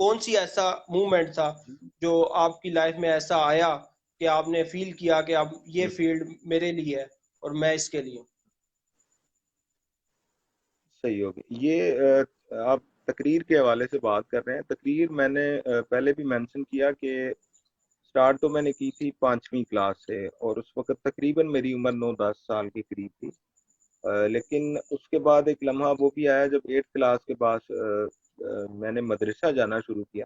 کون سی ایسا مومنٹ تھا جو آپ کی لائف میں ایسا آیا کہ آپ نے فیل کیا کہ اب یہ فیلڈ میرے لیے ہے اور میں اس کے لیے ہوں؟ صحیح ہوگی یہ آپ تقریر کے حوالے سے بات کر رہے ہیں. تقریر میں نے پہلے بھی مینشن کیا کہ سٹارٹ تو میں نے کی تھی 5ویں کلاس سے، اور اس وقت تقریباً میری عمر 9-10 سال کے قریب تھی. لیکن اس کے بعد ایک لمحہ وہ بھی آیا جب 8 کلاس کے بعد میں نے مدرسہ جانا شروع کیا.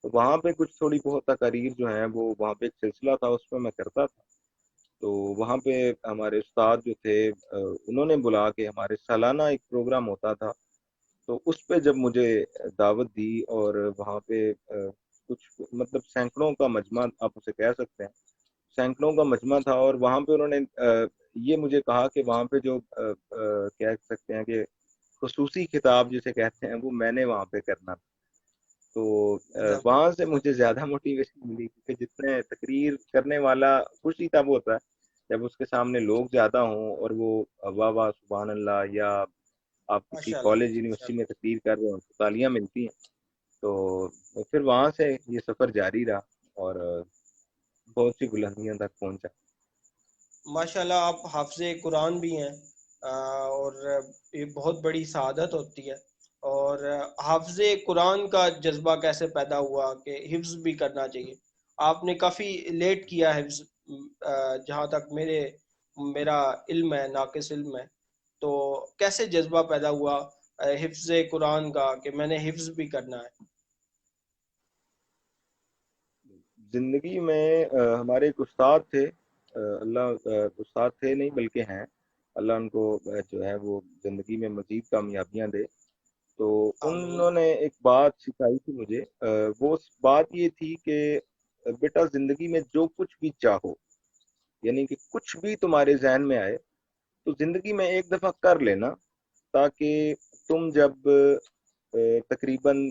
تو وہاں پہ کچھ تھوڑی بہت تقاریر جو ہیں وہ وہاں پہ ایک سلسلہ تھا، اس میں کرتا تھا. تو وہاں پہ ہمارے استاد جو تھے انہوں نے بلا کے ہمارے سالانہ ایک پروگرام ہوتا تھا. تو اس پہ جب مجھے دعوت دی، اور وہاں پہ کچھ مطلب سینکڑوں کا مجمع آپ اسے کہہ سکتے ہیں، سینکڑوں کا مجمع تھا. اور وہاں پہ انہوں نے یہ مجھے کہا کہ وہاں پہ جو کہہ سکتے ہیں کہ خصوصی خطاب جسے کہتے ہیں وہ میں نے وہاں پہ کرنا تھا. تو وہاں سے مجھے زیادہ موٹیویشن ملی، کیونکہ جتنے تقریر کرنے والا خوشی تب ہوتا ہے جب اس کے سامنے لوگ زیادہ ہوں اور وہ واہ واہ سبحان اللہ، یا آپ کسی ماشاء اللہ کالج ماشاء یونیورسٹی اللہ میں تقریر کر رہے ہوں تو تالیاں ملتی ہیں. تو پھر وہاں سے یہ سفر جاری رہا اور بہت سی بلندیاں تک پہنچا. ماشاء اللہ آپ حافظ قرآن بھی ہیں، اور یہ بہت بڑی سعادت ہوتی ہے. اور حافظ قرآن کا جذبہ کیسے پیدا ہوا کہ حفظ بھی کرنا چاہیے؟ آپ نے کافی لیٹ کیا حفظ، جہاں تک میرا علم ہے، ناقص علم ہے. تو کیسے جذبہ پیدا ہوا حفظ قرآن کا کہ میں نے حفظ بھی کرنا ہے؟ زندگی میں ہمارے ایک استاد تھے، اللہ استاد تھے نہیں بلکہ ہیں، اللہ ان کو جو ہے وہ زندگی میں مزید کامیابیاں دے. تو آمین. انہوں نے ایک بات سکھائی تھی مجھے، وہ بات یہ تھی کہ بیٹا زندگی میں جو کچھ بھی چاہو، یعنی کہ کچھ بھی تمہارے ذہن میں آئے تو زندگی میں ایک دفعہ کر لینا، تاکہ تم جب تقریباً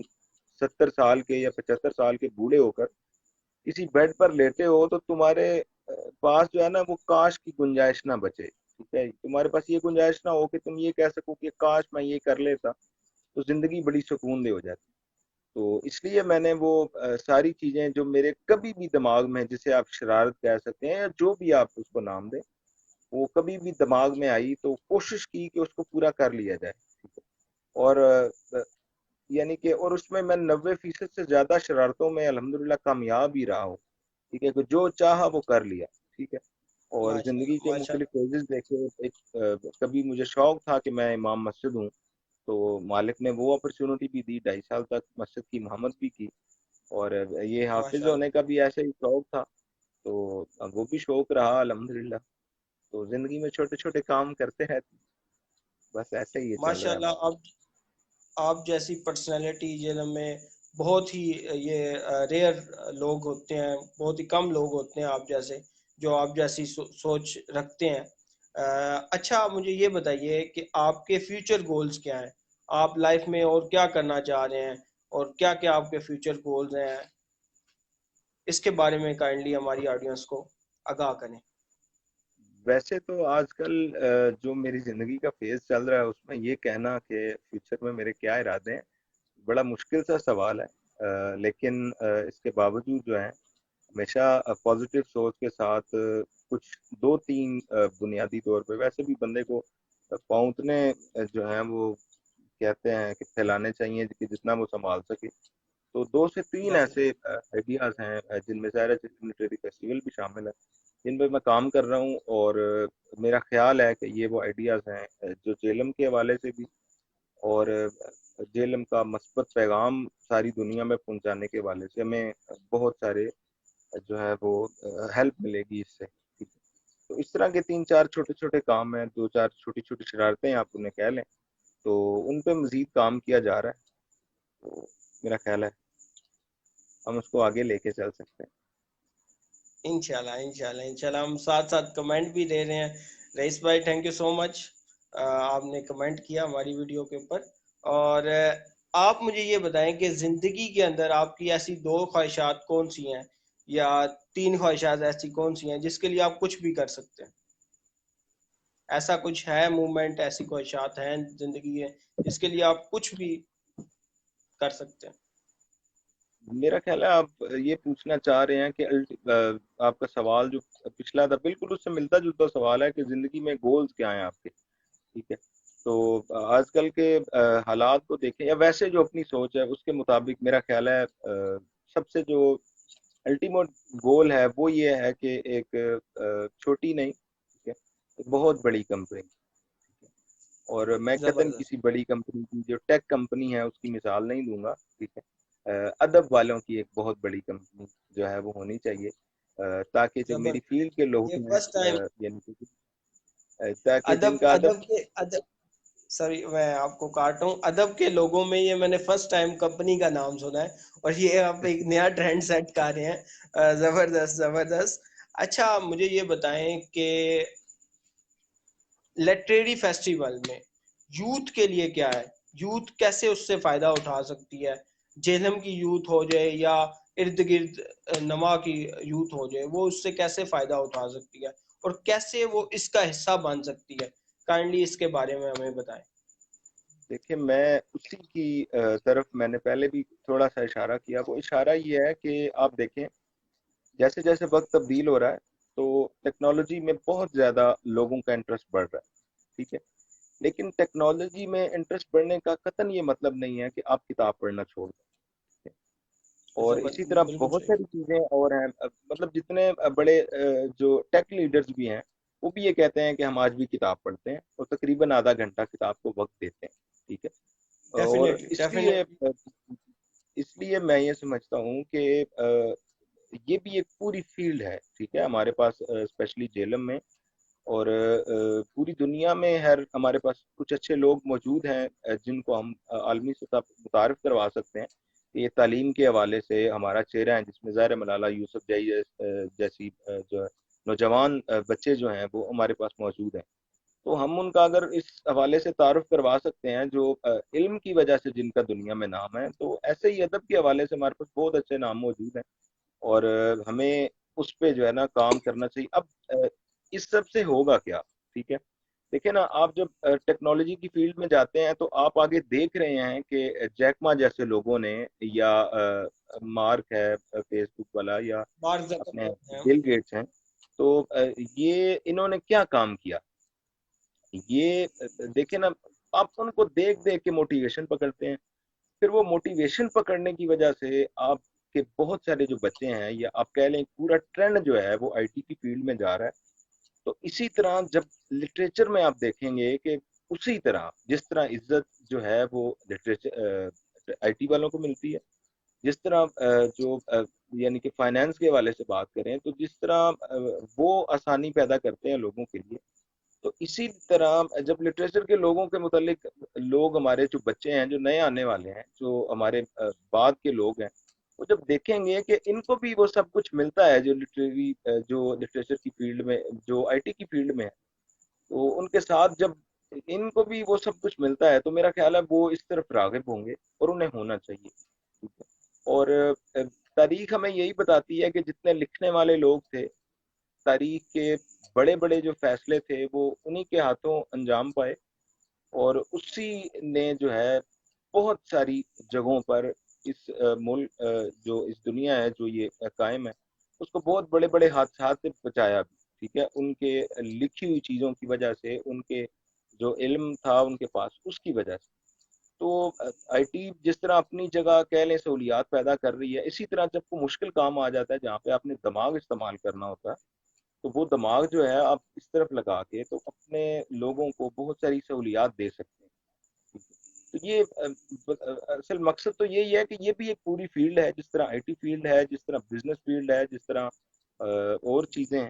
70 سال کے یا 75 سال کے بوڑھے ہو کر کسی بیڈ پر لیٹے ہو تو تمہارے پاس جو ہے نا وہ کاش کی گنجائش نہ بچے. ٹھیک ہے، تمہارے پاس یہ گنجائش نہ ہو کہ تم یہ کہہ سکو کہ کاش میں یہ کر لیتا، تو زندگی بڑی سکون دہ ہو جاتی. تو اس لیے میں نے وہ ساری چیزیں جو میرے کبھی بھی دماغ میں، جسے آپ شرارت کہہ سکتے ہیں یا جو بھی آپ اس کو نام دیں، وہ کبھی بھی دماغ میں آئی تو کوشش کی کہ اس کو پورا کر لیا جائے. ٹھیک ہے، اور یعنی کہ اور اس میں 90% سے زیادہ شرارتوں میں الحمدللہ کامیاب ہی رہا ہوں. ٹھیک ہے، کہ جو چاہا وہ کر لیا. ٹھیک ہے، اور ماشاء زندگی اللہ کے ماشاء مختلف اللہ فیزز دیکھے. کبھی مجھے شوق تھا کہ میں امام مسجد ہوں، تو مالک نے وہ اپرچونٹی بھی دی، 2.5 سال تک مسجد کی امامت بھی کی. اور یہ حافظ ماشاء ہونے اللہ. کا بھی ایسا ہی شوق تھا، تو وہ بھی شوق رہا الحمدللہ. تو زندگی میں چھوٹے چھوٹے کام کرتے رہتے ہیں. بس ایسے ہی یہ چل ماشاء رہا ہے اللہ ہمارا. آپ جیسی پرسنالٹی جنہوں میں بہت ہی یہ ریئر لوگ ہوتے ہیں، بہت ہی کم لوگ ہوتے ہیں آپ جیسے جو آپ جیسی سوچ رکھتے ہیں. اچھا مجھے یہ بتائیے کہ آپ کے فیوچر گولز کیا ہیں؟ آپ لائف میں اور کیا کرنا چاہ رہے ہیں، اور کیا کیا آپ کے فیوچر گولز ہیں؟ اس کے بارے میں کائنڈلی ہماری آڈینس کو آگاہ کریں. ویسے تو آج کل جو میری زندگی کا فیز چل رہا ہے اس میں یہ کہنا کہ فیوچر میں میرے کیا ارادے ہیں بڑا مشکل سا سوال ہے. لیکن اس کے باوجود جو ہے ہمیشہ پازیٹیو سوچ کے ساتھ کچھ 2-3 بنیادی طور پہ ویسے بھی بندے کو پاؤں جو ہیں وہ کہتے ہیں کہ پھیلانے چاہیے کہ جتنا وہ سنبھال سکے. تو 2 سے 3 بس ایسے آئیڈیاز ہیں جن میں ظاہر لٹریری فیسٹیول بھی شامل ہے، جن پہ میں کام کر رہا ہوں. اور میرا خیال ہے کہ یہ وہ آئیڈیاز ہیں جو جیلم کے حوالے سے بھی، اور جیلم کا مثبت پیغام ساری دنیا میں پہنچانے کے حوالے سے ہمیں بہت سارے جو ہے وہ ہیلپ ملے گی اس سے. ٹھیک ہے، تو اس طرح کے 3-4 چھوٹے چھوٹے کام ہیں، 2-4 چھوٹی چھوٹی شرارتیں آپ انہیں کہہ لیں، تو ان پہ مزید کام کیا جا رہا ہے. تو میرا خیال ہے ہم اس کو آگے لے کے چل سکتے ہیں. انشاءاللہ انشاءاللہ انشاءاللہ. ہم ساتھ ساتھ کمنٹ بھی دے رہے ہیں. رئیس بھائی تھینک یو سو مچ، آپ نے کمنٹ کیا ہماری ویڈیو کے اوپر. اور آپ مجھے یہ بتائیں کہ زندگی کے اندر آپ کی ایسی 2 خواہشات کون سی ہیں، یا 3 خواہشات ایسی کون سی ہیں جس کے لیے آپ کچھ بھی کر سکتے ہیں؟ ایسا کچھ ہے موومنٹ، ایسی خواہشات ہیں زندگی میں جس کے لیے آپ کچھ بھی کر سکتے ہیں؟ میرا خیال ہے آپ یہ پوچھنا چاہ رہے ہیں کہ آپ کا سوال جو پچھلا تھا بالکل اس سے ملتا جلتا سوال ہے کہ زندگی میں گولز کیا ہیں آپ کے. ٹھیک ہے. تو آج کل کے حالات کو دیکھیں یا ویسے جو اپنی سوچ ہے اس کے مطابق میرا خیال ہے سب سے جو الٹیمیٹ گول ہے وہ یہ ہے کہ ایک چھوٹی نہیں، ٹھیک ہے، ایک بہت بڑی کمپنی. اور میں قطعاً زبردست. کسی بڑی کمپنی کی جو ٹیک کمپنی ہے اس کی مثال نہیں دوں گا. ٹھیک ہے. ادب والوں کی ایک بہت بڑی کمپنی جو ہے وہ ہونی چاہیے، تاکہ جو میری زبردست. فیلڈ کے لوگ یہ ہیں فرسٹ ٹائم یعنی کہ تاکہ ادب جن کا ادب. ادب کے ادب سوری میں آپ کو کاٹ رہا ہوں، ادب کے لوگوں میں یہ میں نے فرسٹ ٹائم کمپنی کا نام سنا ہے، اور یہ آپ ایک نیا ٹرینڈ سیٹ کر رہے ہیں. زبردست زبردست. اچھا مجھے یہ بتائیں کہ لٹریری فیسٹیول میں یوتھ کے لیے کیا ہے؟ یوتھ کیسے اس سے فائدہ اٹھا سکتی ہے؟ جہلم کی یوتھ ہو جائے یا ارد گرد نما کی یوتھ ہو جائے، وہ اس سے کیسے فائدہ اٹھا سکتی ہے اور کیسے وہ اس کا حصہ بن سکتی ہے؟ کائنڈلی اس کے بارے میں ہمیں بتائیں. دیکھیں میں اسی کی طرف میں نے پہلے بھی تھوڑا سا اشارہ کیا. وہ اشارہ یہ ہے کہ آپ دیکھیں جیسے جیسے وقت تبدیل ہو رہا ہے تو ٹیکنالوجی میں بہت زیادہ لوگوں کا انٹرسٹ بڑھ رہا ہے. ٹھیک ہے. لیکن ٹیکنالوجی میں انٹرسٹ بڑھنے کا قطعاً یہ مطلب نہیں ہے کہ آپ کتاب پڑھنا چھوڑ دیں. اور اسی طرح بالکل بہت صحیح. ساری چیزیں اور ہیں. مطلب جتنے بڑے جو ٹیک لیڈرز بھی ہیں وہ بھی یہ کہتے ہیں کہ ہم آج بھی کتاب پڑھتے ہیں اور تقریباً آدھا گھنٹہ کتاب کو وقت دیتے ہیں. ٹھیک ہے. اور ڈیفینیٹلی ڈیفینیٹلی. اس لیے میں یہ سمجھتا ہوں کہ یہ بھی ایک پوری فیلڈ ہے. ٹھیک ہے. ہمارے پاس اسپیشلی جیلم میں اور پوری دنیا میں ہمارے پاس کچھ اچھے لوگ موجود ہیں جن کو ہم عالمی سطح پر متعارف کروا سکتے ہیں. یہ تعلیم کے حوالے سے ہمارا چہرہ ہے جس میں ظاہر ملالہ یوسف جیسی جو نوجوان بچے جو ہیں وہ ہمارے پاس موجود ہیں. تو ہم ان کا اگر اس حوالے سے تعارف کروا سکتے ہیں جو علم کی وجہ سے جن کا دنیا میں نام ہے، تو ایسے ہی ادب کے حوالے سے ہمارے پاس بہت اچھے نام موجود ہیں اور ہمیں اس پہ جو ہے نا کام کرنا چاہیے. اب اس سب سے ہوگا کیا؟ ٹھیک ہے. دیکھیں نا آپ جب ٹیکنالوجی کی فیلڈ میں جاتے ہیں تو آپ آگے دیکھ رہے ہیں کہ جیکما جیسے لوگوں نے یا مارک ہے فیس بک والا یا مارک اپنے زکربرگ ہیں. بل گیٹس ہیں، تو یہ انہوں نے کیا کام کیا؟ یہ دیکھیں نا آپ ان کو دیکھ دیکھ کے موٹیویشن پکڑتے ہیں. پھر وہ موٹیویشن پکڑنے کی وجہ سے آپ کے بہت سارے جو بچے ہیں یا آپ کہہ لیں پورا ٹرینڈ جو ہے وہ آئی ٹی کی فیلڈ میں جا رہا ہے. تو اسی طرح جب لٹریچر میں آپ دیکھیں گے کہ اسی طرح جس طرح عزت جو ہے وہ لٹریچر آئی ٹی والوں کو ملتی ہے، جس طرح جو یعنی کہ فائنینس کے حوالے سے بات کریں تو جس طرح وہ آسانی پیدا کرتے ہیں لوگوں کے لیے، تو اسی طرح جب لٹریچر کے لوگوں کے متعلق لوگ ہمارے جو بچے ہیں جو نئے آنے والے ہیں جو ہمارے بعد کے لوگ ہیں، وہ جب دیکھیں گے کہ ان کو بھی وہ سب کچھ ملتا ہے جو جو لٹریچر کی فیلڈ میں جو آئی ٹی کی فیلڈ میں ہے، تو ان کے ساتھ جب ان کو بھی وہ سب کچھ ملتا ہے تو میرا خیال ہے وہ اس طرف راغب ہوں گے اور انہیں ہونا چاہیے. ٹھیک ہے. اور تاریخ ہمیں یہی بتاتی ہے کہ جتنے لکھنے والے لوگ تھے تاریخ کے بڑے بڑے جو فیصلے تھے وہ انہی کے ہاتھوں انجام پائے. اور اسی نے جو ہے بہت ساری جگہوں پر اس ملک جو اس دنیا ہے جو یہ قائم ہے اس کو بہت بڑے بڑے حادثات سے بچایا بھی. ٹھیک ہے. ان کے لکھی ہوئی چیزوں کی وجہ سے، ان کے جو علم تھا ان کے پاس اس کی وجہ سے. تو آئی ٹی جس طرح اپنی جگہ کہہ لیں سہولیات پیدا کر رہی ہے، اسی طرح جب کوئی مشکل کام آ جاتا ہے جہاں پہ آپ نے دماغ استعمال کرنا ہوتا ہے تو وہ دماغ جو ہے آپ اس طرف لگا کے تو اپنے لوگوں کو بہت ساری سہولیات دے سکتے ہیں. تو یہ اصل مقصد تو یہی ہے کہ یہ بھی ایک پوری فیلڈ ہے جس طرح آئی ٹی فیلڈ ہے، جس طرح بزنس فیلڈ ہے، جس طرح اور چیزیں ہیں.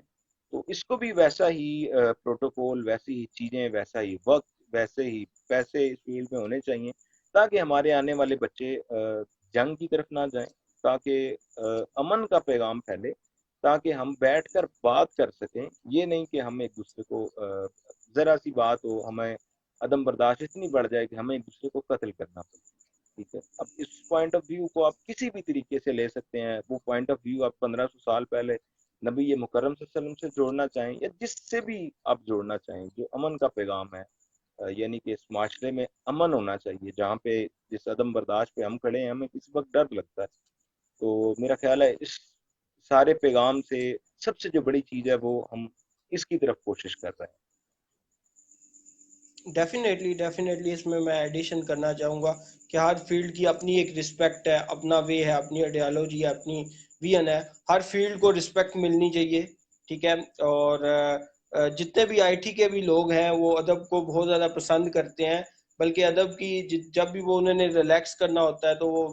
تو اس کو بھی ویسا ہی پروٹوکول، ویسی ہی چیزیں، ویسا ہی وقت، ویسے ہی پیسے اس فیلڈ میں ہونے چاہیے تاکہ ہمارے آنے والے بچے جنگ کی طرف نہ جائیں، تاکہ امن کا پیغام پھیلے، تاکہ ہم بیٹھ کر بات کر سکیں. یہ نہیں کہ ہم ایک دوسرے کو ذرا سی بات ہو ہمیں عدم برداشت اتنی بڑھ جائے کہ ہمیں ایک دوسرے کو قتل کرنا پڑے. ٹھیک ہے. اب اس پوائنٹ آف ویو کو آپ کسی بھی طریقے سے لے سکتے ہیں. وہ پوائنٹ آف ویو آپ 1500 سال پہلے نبی مکرم صلی اللہ علیہ وسلم سے جوڑنا چاہیں یا جس سے بھی آپ جوڑنا چاہیں، جو امن کا پیغام ہے، یعنی کہ اس معاشرے میں امن ہونا چاہیے. جہاں پہ جس عدم برداشت پہ ہم کھڑے ہیں ہمیں کسی وقت ڈر لگتا ہے تو میرا خیال ہے اس سارے پیغام سے سب سے جو بڑی چیز ہے وہ ہم اس کی طرف کوشش کر رہے ہیں. ڈیفینیٹلی اس میں ایڈیشن کرنا چاہوں گا کہ ہر فیلڈ کی اپنی ایک رسپیکٹ ہے، اپنا وے ہے، اپنی آئیڈیالوجی ہے، اپنی ویژن ہے. ہر فیلڈ کو رسپیکٹ ملنی چاہیے، ٹھیک ہے. اور جتنے بھی آئی ٹی کے بھی لوگ ہیں وہ ادب کو بہت زیادہ پسند کرتے ہیں، بلکہ ادب کی جب بھی وہ انہوں نے ریلیکس کرنا ہوتا ہے تو وہ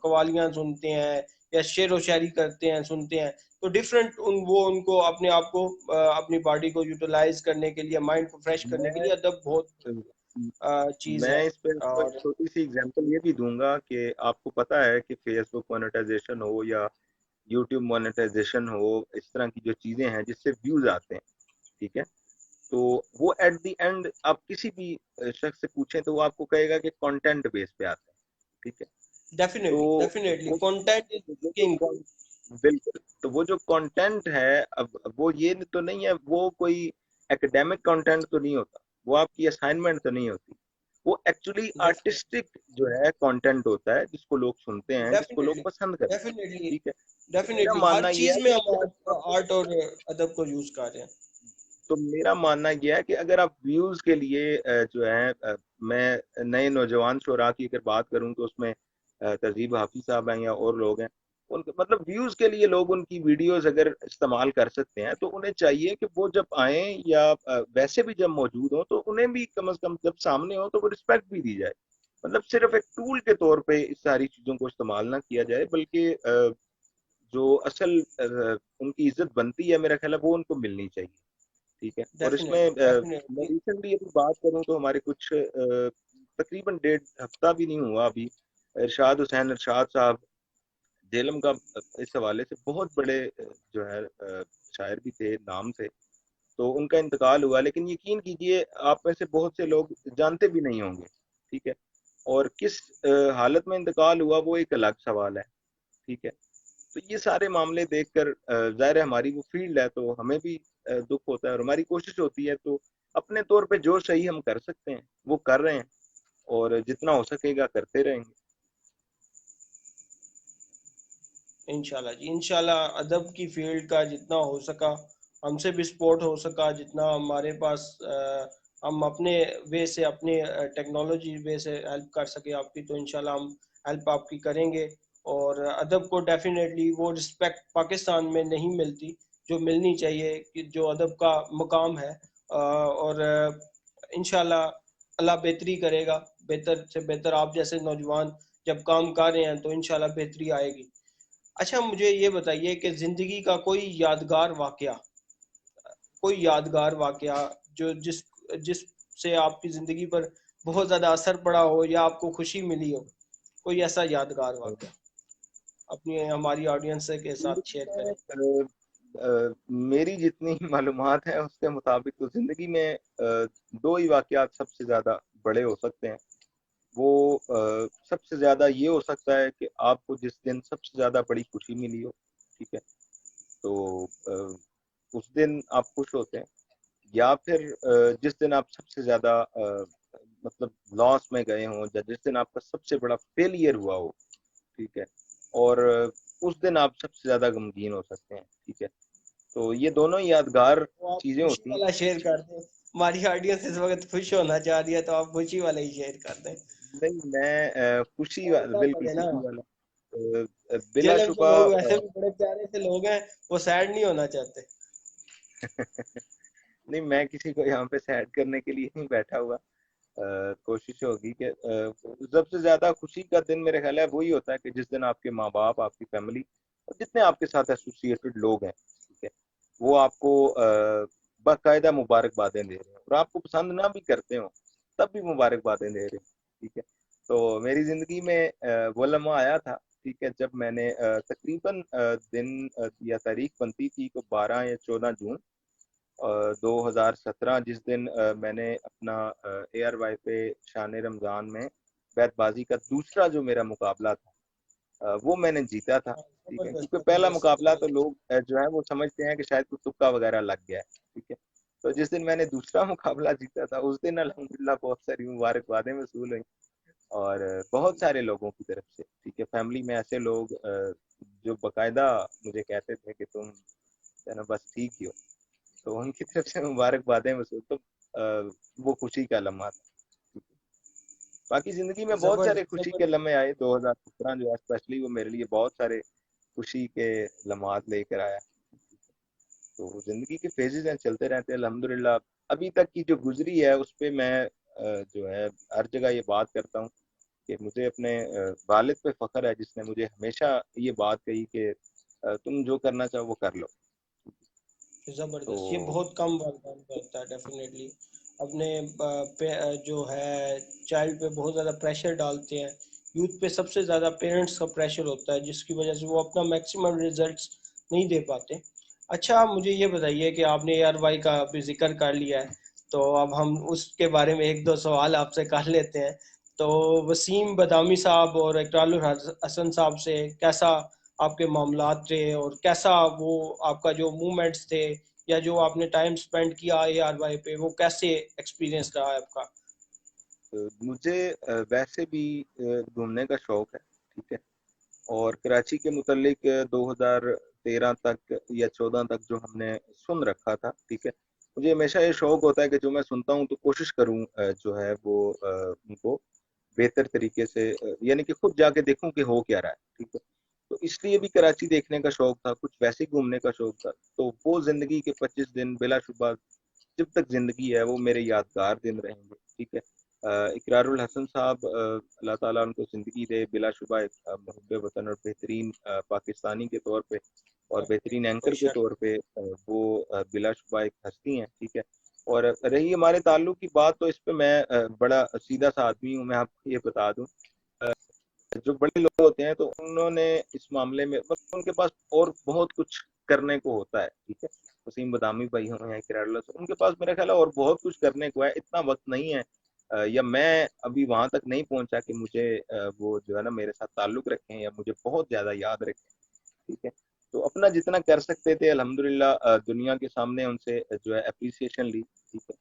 قوالیاں سنتے ہیں یا شعر و شاعری کرتے ہیں، سنتے ہیں. تو ڈفرینٹ وہ ان کو اپنے آپ کو اپنی باڈی کو یوٹیلائز کرنے کے لیے، مائنڈ کو فریش کرنے کے میں لیے ادب بہت چیز میں ہے. اس پہ آپ کو ایک اور چھوٹی سی اگزامپل یہ بھی دوں گا کہ آپ کو پتا ہے کہ فیس بک مونیٹائزیشن ہو یا یوٹیوب مونیٹائزیشن ہو، اس طرح کی جو چیزیں ہیں جس سے ویوز آتے ہیں، ٹھیک ہے، تو وہ ایٹ دی اینڈ آپ کسی بھی شخص سے پوچھیں تو وہ آپ کو کہے گا کہ کانٹینٹ بیس پہ آتے ہیں، ٹھیک ہے. تو ڈیفینیٹلی وہ کنٹینٹ از وہ جو کنگ. بالکل، تو وہ جو کانٹینٹ ہے اب وہ یہ تو نہیں ہے، وہ کوئی ایکڈیمک کانٹینٹ تو نہیں ہوتا، وہ آپ کی اسائنمنٹ تو نہیں ہوتی، وہ ایکچولی آرٹسٹک جو ہے کانٹینٹ ہوتا ہے جس کو لوگ سنتے ہیں، جس کو لوگ ڈیفینیٹلی پسند کرتے ہیں، ڈیفینیٹلی ٹھیک ہے. تو میرا ڈیفینیٹلی ہر ماننا یہ چیز ہے میں کہ ہم اگر آپ آرٹ اور ادب کو یوز کر رہے ہیں. تو میرا ماننا یہ ہے کہ اگر آپ ویوز کے لیے جو ہے میں نئے نوجوان شعراء کی اگر بات کروں تو اس میں تہذیب حافظ صاحب ہیں یا اور لوگ ہیں، مطلب ویوز کے لیے لوگ ان کی ویڈیوز اگر استعمال کر سکتے ہیں تو انہیں چاہیے کہ وہ جب آئیں یا ویسے بھی جب موجود ہوں تو انہیں بھی کم از کم جب سامنے ہوں تو وہ رسپیکٹ بھی دی جائے. مطلب صرف ایک ٹول کے طور پہ اس ساری چیزوں کو استعمال نہ کیا جائے، بلکہ جو اصل ان کی عزت بنتی ہے میرا خیال ہے وہ ان کو ملنی چاہیے، ٹھیک ہے. اور اس میں میں ڈیفینیٹلی ریسنٹلی ابھی بات کروں تو ہمارے کچھ تقریباً 1.5 ہفتہ بھی نہیں ہوا ابھی، ارشاد حسین ارشاد صاحب جیلم کا اس حوالے سے بہت بڑے جو ہے شاعر بھی تھے، نام تھے، تو ان کا انتقال ہوا. لیکن یقین کیجئے آپ میں سے بہت سے لوگ جانتے بھی نہیں ہوں گے، ٹھیک ہے، اور کس حالت میں انتقال ہوا وہ ایک الگ سوال ہے، ٹھیک ہے. تو یہ سارے معاملے دیکھ کر ظاہر ہے ہماری وہ فیلڈ ہے تو ہمیں بھی دکھ ہوتا ہے، اور ہماری کوشش ہوتی ہے تو اپنے طور پہ جو صحیح ہم کر سکتے ہیں وہ کر رہے ہیں، اور جتنا ہو سکے گا کرتے رہیں گے. انشاءاللہ جی، انشاءاللہ ادب کی فیلڈ کا جتنا ہو سکا ہم سے بھی سپورٹ ہو سکا، جتنا ہمارے پاس ہم اپنے وے سے، اپنے ٹیکنالوجی وے سے ہیلپ کر سکے آپ کی، تو انشاءاللہ ہم ہیلپ آپ کی کریں گے. اور ادب کو ڈیفینیٹلی وہ رسپیکٹ پاکستان میں نہیں ملتی جو ملنی چاہیے، کہ جو ادب کا مقام ہے. اور انشاءاللہ اللہ بہتری کرے گا، بہتر سے بہتر. آپ جیسے نوجوان جب کام کر رہے ہیں تو انشاءاللہ بہتری آئے گی. اچھا مجھے یہ بتائیے کہ زندگی کا کوئی یادگار واقعہ جو جس سے آپ کی زندگی پر بہت زیادہ اثر پڑا ہو یا آپ کو خوشی ملی ہو، کوئی ایسا یادگار واقعہ اپنی ہماری آڈینس کے ساتھ زندگی شیئر کریں. میں میری جتنی معلومات ہیں اس کے مطابق تو زندگی میں دو ہی واقعات سب سے زیادہ بڑے ہو سکتے ہیں. وہ سب سے زیادہ یہ ہو سکتا ہے کہ آپ کو جس دن سب سے زیادہ بڑی خوشی ملی ہو، ٹھیک ہے، تو اس دن آپ خوش ہوتے ہیں، یا پھر جس دن آپ سب سے زیادہ مطلب لاس میں گئے ہوں، یا جس دن آپ کا سب سے بڑا فیلئر ہوا ہو، ٹھیک ہے، اور اس دن آپ سب سے زیادہ غمگین ہو سکتے ہیں، ٹھیک ہے. تو یہ دونوں ہی یادگار تو آپ چیزیں خوشی ہوتی ہیں. والا شیئر کر دیں، ہماری آڈینس اس وقت خوش ہونا چاہ رہی ہے تو آپ خوشی والا ہی شیئر کر دیں. نہیں میں خوشی بالکل نا خوشی والا بلا جیلم کے شبہ لوگ ویسے بھی بڑے پیارے سے لوگ ہیں، وہ سیڈ نہیں ہونا چاہتے. نہیں میں کسی کو یہاں پہ سیڈ کرنے کے لیے نہیں بیٹھا ہوا. کوشش ہوگی کہ سب سے زیادہ خوشی کا دن میرے خیال ہے وہی ہوتا ہے کہ جس دن آپ کے ماں باپ، آپ کی فیملی اور جتنے آپ کے ساتھ ایسوسیٹڈ لوگ ہیں، ٹھیک ہے، وہ آپ کو باقاعدہ مبارکبادیں دے رہے ہیں، اور آپ کو پسند نہ بھی کرتے ہوں تب بھی مبارکبادیں دے رہے ہیں، ٹھیک ہے. تو میری زندگی میں وہ لمحہ آیا تھا، ٹھیک ہے، جب میں نے تقریباً دن یا تاریخ بنتی تھی کو 12 یا 14 جون 2017، جس دن میں نے اپنا اے آر وائی پہ شان رمضان میں بیت بازی کا دوسرا جو میرا مقابلہ تھا وہ میں نے جیتا تھا، ٹھیک ہے. زبردست کیونکہ پہلا زبردست مقابلہ تو زبردست. لوگ جو ہے وہ سمجھتے ہیں کہ شاید کوئی تکا وغیرہ لگ گیا ہے، ٹھیک ہے. تو جس دن میں نے دوسرا مقابلہ جیتا تھا اس دن الحمدللہ بہت ساری مبارکبادیں وصول ہوئیں، اور بہت سارے لوگوں کی طرف سے، ٹھیک ٹھیک ہے. فیملی میں ایسے لوگ جو باقاعدہ مجھے کہتے تھے کہ تم ہے نا بس ٹھیک ہی ہو، تو ان کی طرف سے مبارکبادیں وصول. تو وہ خوشی کا لمحہ تھا. باقی زندگی میں بہت سارے زبردست خوشی کے زبردست. لمحے آئے. 2017 جو ہے اسپیشلی وہ میرے لیے بہت سارے خوشی کے لمحات لے کر آیا. تو زندگی کے فیزز ہیں، چلتے رہتے ہیں الحمدللہ. ابھی تک کی جو گزری ہے اس پہ میں جو ہے ہر جگہ یہ بات کرتا ہوں کہ مجھے اپنے والد پہ فخر ہے، جس نے مجھے ہمیشہ یہ بات کہی کہ تم جو کرنا چاہو وہ کر لو. تو زبردست. یہ بہت کم والدین کرتا ہے ڈیفینیٹلی. اپنے جو ہے چائلڈ پہ بہت زیادہ پریشر ڈالتے ہیں. یوتھ پہ سب سے زیادہ پیرنٹس کا پریشر ہوتا ہے، جس کی وجہ سے وہ اپنا میکسیمم ریزلٹس نہیں دے پاتے. اچھا مجھے یہ بتائیے کہ آپ نے اے آر وائی کا بھی ذکر کر لیا ہے، تو اب ہم اس کے بارے میں ایک دو سوال آپ سے کر لیتے ہیں. تو وسیم بدامی صاحب اور اقرال الحسن صاحب سے کیسا آپ کے معاملات تھے، اور کیسا وہ آپ کا جو موومنٹس تھے یا جو آپ نے ٹائم سپینڈ کیا اے آر وائی پہ، وہ کیسے ایکسپیرینس رہا ہے آپ کا؟ مجھے ویسے بھی گھومنے کا شوق ہے، ٹھیک ہے. اور کراچی کے متعلق 2013 تک یا 14 تک جو ہم نے سن رکھا تھا، ٹھیک ہے، مجھے ہمیشہ یہ شوق ہوتا ہے کہ جو میں سنتا ہوں تو کوشش کروں جو ہے وہ ان کو بہتر طریقے سے یعنی کہ خود جا کے دیکھوں کہ ہو کیا رہا ہے، ٹھیک ہے. تو اس لیے بھی کراچی دیکھنے کا شوق تھا، کچھ ویسے گھومنے کا شوق تھا. تو وہ زندگی کے 25 دن بلا شبہ جب تک زندگی ہے وہ میرے یادگار دن رہیں گے، ٹھیک ہے. اقرار الحسن صاحب اللہ تعالیٰ ان کو زندگی دے، بلا شبہ ایک محب وطن اور بہترین پاکستانی کے طور پہ اور بہترین بے اینکر کے شک. طور پہ وہ بلا شبہ ایک ہستی ہیں، ٹھیک ہے. اور رہی ہمارے تعلق کی بات، تو اس پہ میں بڑا سیدھا سا آدمی ہوں. میں آپ کو یہ بتا دوں، جو بڑے لوگ ہوتے ہیں تو انہوں نے اس معاملے میں مطلب ان کے پاس اور بہت کچھ کرنے کو ہوتا ہے، ٹھیک ہے. وسیم بدامی بھائی ہوں یا کرار اللہ سے، ان کے پاس میرا خیال ہے اور بہت کچھ کرنے کو ہے. اتنا وقت نہیں ہے یا میں ابھی وہاں تک نہیں پہنچا کہ مجھے وہ جو ہے نا میرے ساتھ تعلق رکھیں یا مجھے بہت زیادہ یاد رکھیں، ٹھیک ہے. تو اپنا جتنا کر سکتے تھے الحمدللہ دنیا کے سامنے ان سے جو ہے اپریسیشن لی، ٹھیک ہے.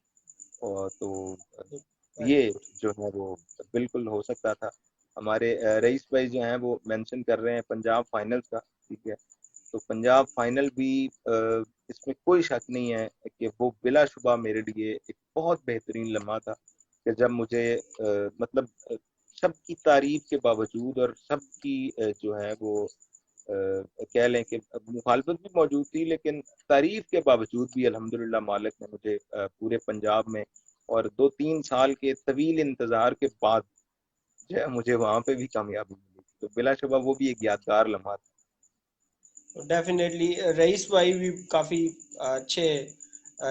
اور تو ویری یہ گڈ. جو ہے وہ بالکل ہو سکتا تھا. ہمارے رئیس بھائی جو ہیں وہ مینشن کر رہے ہیں پنجاب فائنلز کا، ٹھیک ہے. تو پنجاب فائنل بھی اس میں کوئی شک نہیں ہے کہ وہ بلا شبہ میرے لیے ایک بہت بہترین لمحہ تھا کہ جب مجھے مطلب سب کی تعریف کے باوجود اور سب کی جو ہے وہ کہہ لیں کہ مخالفت بھی موجود تھی، لیکن تعریف کے باوجود بھی الحمدللہ مالک نے مجھے پورے پنجاب میں اور 2-3 سال کے طویل انتظار کے بعد جو ہے مجھے وہاں پہ بھی کامیابی ملی. تو بلا شبہ وہ بھی ایک یادگار لمحہ تھا. ڈیفینیٹلی رئیس بھائی بھی کافی اچھے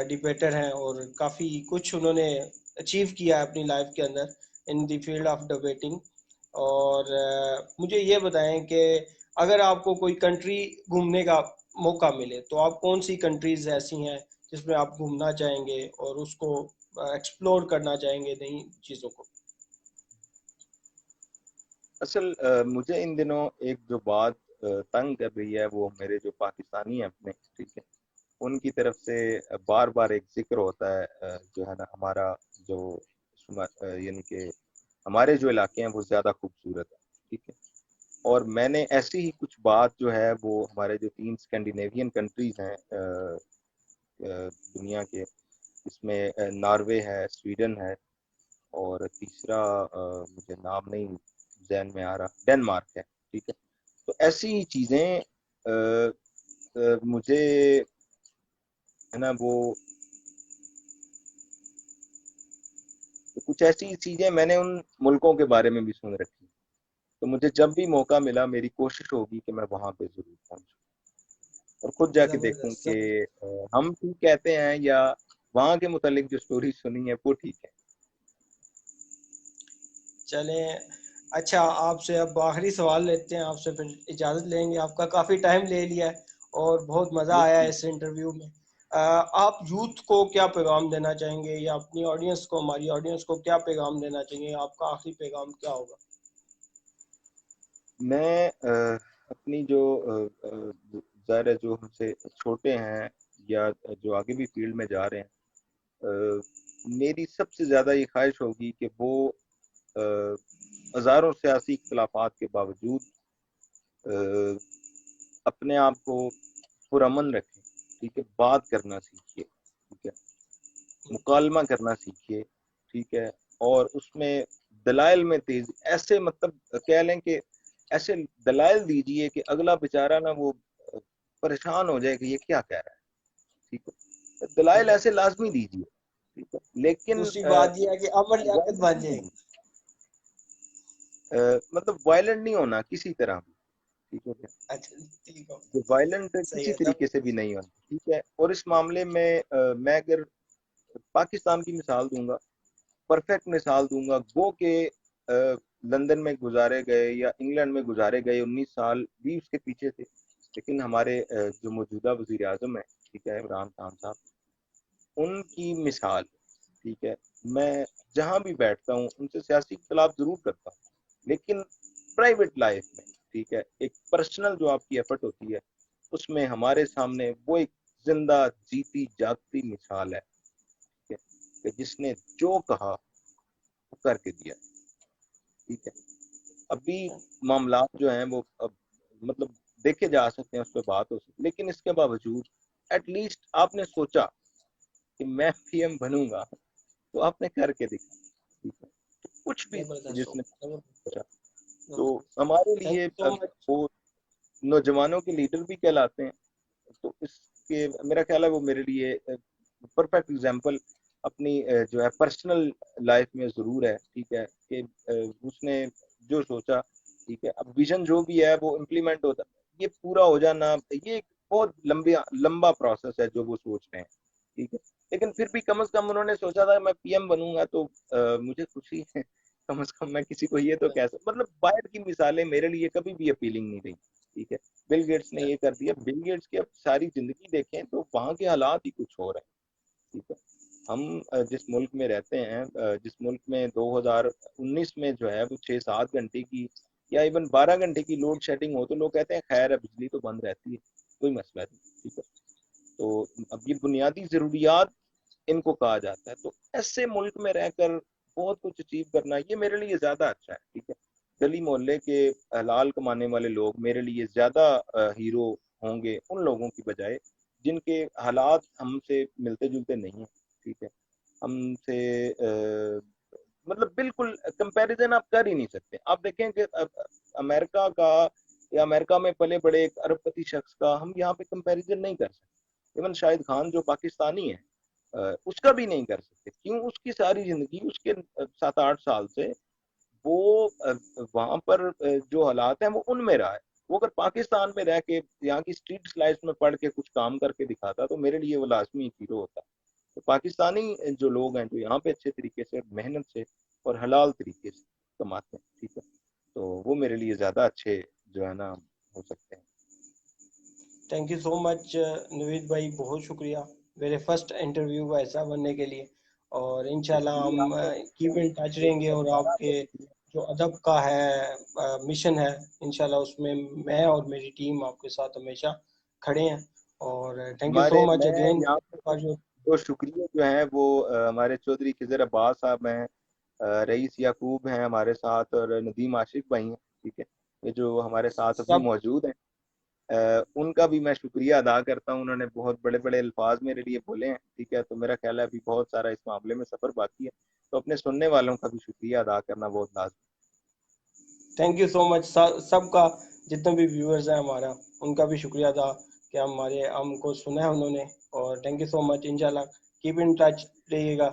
ڈیبیٹر ہیں، اور کافی کچھ انہوں نے اچیو کیا ہے اپنی لائف کے اندر ان دی فیلڈ آف ڈیبیٹنگ. اور مجھے یہ بتائیں کہ اگر آپ کو کوئی کنٹری گھومنے کا موقع ملے تو آپ کون سی کنٹریز ایسی ہیں جس میں آپ گھومنا چاہیں گے اور اس کو ایکسپلور کرنا چاہیں گے، نئی چیزوں کو؟ اصل مجھے ان دنوں ایک جو بات تنگ کر رہی ہے وہ میرے جو پاکستانی ہیں اپنے، ٹھیک ہے، ان کی طرف سے بار بار ایک ذکر ہوتا ہے جو ہے نا ہمارا جو یعنی کہ ہمارے جو علاقے ہیں وہ زیادہ خوبصورت ہیں، ٹھیک ہے. اور میں نے ایسی ہی کچھ بات جو ہے وہ ہمارے جو 3 اسکینڈینیوین کنٹریز ہیں دنیا کے، اس میں ناروے ہے، سویڈن ہے، اور تیسرا مجھے نام نہیں ذہن میں آ رہا، ڈنمارک ہے، ٹھیک ہے. تو ایسی ہی چیزیں مجھے ہے نا وہ کچھ ایسی چیزیں میں نے ان ملکوں کے بارے میں بھی سن رکھی. تو مجھے جب بھی موقع ملا میری کوشش ہوگی کہ میں وہاں پہ ضرور پہنچوں اور خود جا کے دیکھوں زبردست کہ زبردست. ہم ٹھیک کہتے ہیں یا وہاں کے متعلق جو سٹوری سنی ہے وہ ٹھیک ہے. چلیں، اچھا آپ سے اب آخری سوال لیتے ہیں، آپ سے پھر اجازت لیں گے. آپ کا کافی ٹائم لے لیا ہے اور بہت مزہ آیا ہے اس انٹرویو میں. آپ یوتھ کو کیا پیغام دینا چاہیں گے، یا اپنی آڈینس کو، ہماری آڈینس کو کیا پیغام دینا چاہیں گے؟ آپ کا آخری پیغام کیا ہوگا؟ میں اپنی جو ظاہر ہے جو ہم سے چھوٹے ہیں یا جو آگے بھی فیلڈ میں جا رہے ہیں، میری سب سے زیادہ یہ خواہش ہوگی کہ وہ ہزاروں سیاسی اختلافات کے باوجود اپنے آپ کو پرامن رکھیں، ٹھیک ہے، بات کرنا سیکھیے، ٹھیک ہے، مکالمہ کرنا سیکھیے، ٹھیک ہے، اور اس میں دلائل میں تیزی، ایسے مطلب کہہ لیں کہ ایسے دلائل دیجئے کہ اگلا بیچارہ نا وہ پریشان ہو جائے کہ یہ کیا کہہ رہا ہے، ٹھیک ہے، دلائل ایسے لازمی دیجئے، ٹھیک ہے، لیکن دوسری بات یہ ہے کہ امر لیاقت بن جائے گی، مطلب وائلنٹ نہیں ہونا کسی طرح بھی، ٹھیک ہے، اچھا ٹھیک ہے، وائلنٹ صحیح کسی ہے طریقے سے بھی نہیں ہونا، ٹھیک ہے، اور اس معاملے میں میں اگر پاکستان کی مثال دوں گا، پرفیکٹ مثال دوں گا، وہ کہ لندن میں گزارے گئے یا انگلینڈ میں گزارے گئے 19 سال بھی اس کے پیچھے تھے، لیکن ہمارے جو موجودہ وزیر اعظم ہیں، ٹھیک ہے، عمران خان صاحب، ان کی مثال، ٹھیک ہے، میں جہاں بھی بیٹھتا ہوں ان سے سیاسی اختلاف ضرور کرتا ہوں، لیکن پرائیویٹ لائف میں، ٹھیک ہے، ایک پرسنل جو آپ کی ایفرٹ ہوتی ہے اس میں ہمارے سامنے وہ ایک زندہ جیتی جاگتی مثال ہے، ٹھیک ہے، کہ جس نے جو کہا وہ کر کے دیا، ٹھیک ہے، ابھی معاملات جو ہیں وہ اب مطلب دیکھے جا سکتے ہیں، اس پہ بات ہو سکتی، لیکن اس کے باوجود ایٹ لیسٹ آپ نے سوچا کہ میں پی ایم بنوں گا تو آپ نے کر کے دکھا، ٹھیک ہے، تو کچھ بھی زبردست جس ہو، نے زبردست، سوچا تو زبردست، ہمارے تھینک لیے یو سو مچ، وہ نوجوانوں کے لیڈر بھی کہلاتے ہیں، تو اس کے میرا خیال ہے وہ میرے لیے پرفیکٹ اگزامپل اپنی جو ہے پرسنل لائف میں ضرور ہے، ٹھیک ہے، کہ اس نے جو سوچا، ٹھیک ہے، اب ویژن جو بھی ہے وہ امپلیمنٹ ہوتا، یہ پورا ہو جانا یہ ایک بہت لمبا پروسیس ہے جو وہ سوچ رہے ہیں، ٹھیک ہے، لیکن پھر بھی کم از کم انہوں نے سوچا تھا میں پی ایم بنوں گا تو مجھے خوشی ہے، کم از کم میں کسی کو یہ تو کہہ سکتا، مطلب باہر کی مثالیں میرے لیے کبھی بھی اپیلنگ نہیں رہی، ٹھیک ہے، بل گیٹس نے یہ کر دیا، بل گیٹس کی اب ساری زندگی دیکھیں تو وہاں کے حالات ہی کچھ اور ہیں، ٹھیک ہے، ہم جس ملک میں رہتے ہیں، جس ملک میں 2019 میں جو ہے وہ 6-7 گھنٹے کی یا ایون 12 گھنٹے کی لوڈ شیڈنگ ہو تو لوگ کہتے ہیں خیر ہے بجلی تو بند رہتی ہے، کوئی مسئلہ نہیں، ٹھیک ہے، تو اب یہ بنیادی ضروریات ان کو کہا جاتا ہے، تو ایسے ملک میں رہ کر بہت کچھ اچیو کرنا یہ میرے لیے زیادہ اچھا ہے، ٹھیک ہے، گلی محلے کے حلال کمانے والے لوگ میرے لیے زیادہ ہیرو ہوں گے ان لوگوں کی بجائے جن کے حالات ہم سے ملتے جلتے نہیں ہیں، ٹھیک ہے، ہم سے مطلب بالکل کمپیریزن آپ کر ہی نہیں سکتے، آپ دیکھیں کہ امریکہ کا یا امریکہ میں پلے بڑے ایک ارب پتی شخص کا ہم یہاں پہ کمپیریزن نہیں کر سکتے، ایون شاہد خان جو پاکستانی ہے اس کا بھی نہیں کر سکتے، کیوں، اس کی ساری زندگی اس کے 7-8 سال سے وہ وہاں پر جو حالات ہیں وہ ان میں رہا ہے، وہ اگر پاکستان میں رہ کے یہاں کی اسٹریٹ سلائڈس میں پڑھ کے کچھ کام کر کے دکھاتا تو میرے لیے وہ لازمی ہیرو ہوتا، تو پاکستانی جو لوگ ہیں جو یہاں پہ اچھے طریقے سے محنت سے اور حلال طریقے سے کماتے ہیں، ٹھیک ہے، تو وہ میرے لیے زیادہ اچھے جو ہے نا ہو سکتے ہیں۔ تھینک یو سو مچ نوید بھائی، بہت شکریہ میرے فرسٹ انٹرویو کا حصہ بننے کے لیے، اور انشاءاللہ جی ہم آپ کا کیپ ان ٹچ رہیں گے، اور آپ کے جو ادب کا ہے مشن ہے انشاءاللہ اس میں میں اور میری ٹیم آپ کے ساتھ ہمیشہ کھڑے ہیں، اور تھینک یو سو ہمارے مچ میں اگین یہاں پہ جو شکریہ جو ہیں وہ ہمارے چودھری خضر عباس صاحب ہیں، رئیس یعقوب ہیں ہمارے ساتھ، اور ندیم عاشق بھائی ہیں، ٹھیک ہے، یہ جو ہمارے ساتھ ابھی سب موجود ہیں، ان کا بھی میں شکریہ ادا کرتا ہوں، انہوں نے بہت بڑے بڑے الفاظ میرے لیے بولے ہیں، ٹھیک ہے، تو میرا خیال ہے ابھی بہت سارا اس معاملے میں سفر باقی ہے، تو اپنے سننے والوں کا بھی شکریہ ادا کرنا بہت لازمی۔ تھینک یو سو مچ سب کا، جتنے بھی ویورز ہیں ہمارا ان کا بھی شکریہ تھا کہ ہم کو سنا ہے انہوں نے، اور تھینک یو سو مچ، انشاءاللہ کیپ ان ٹچ رہیے گا،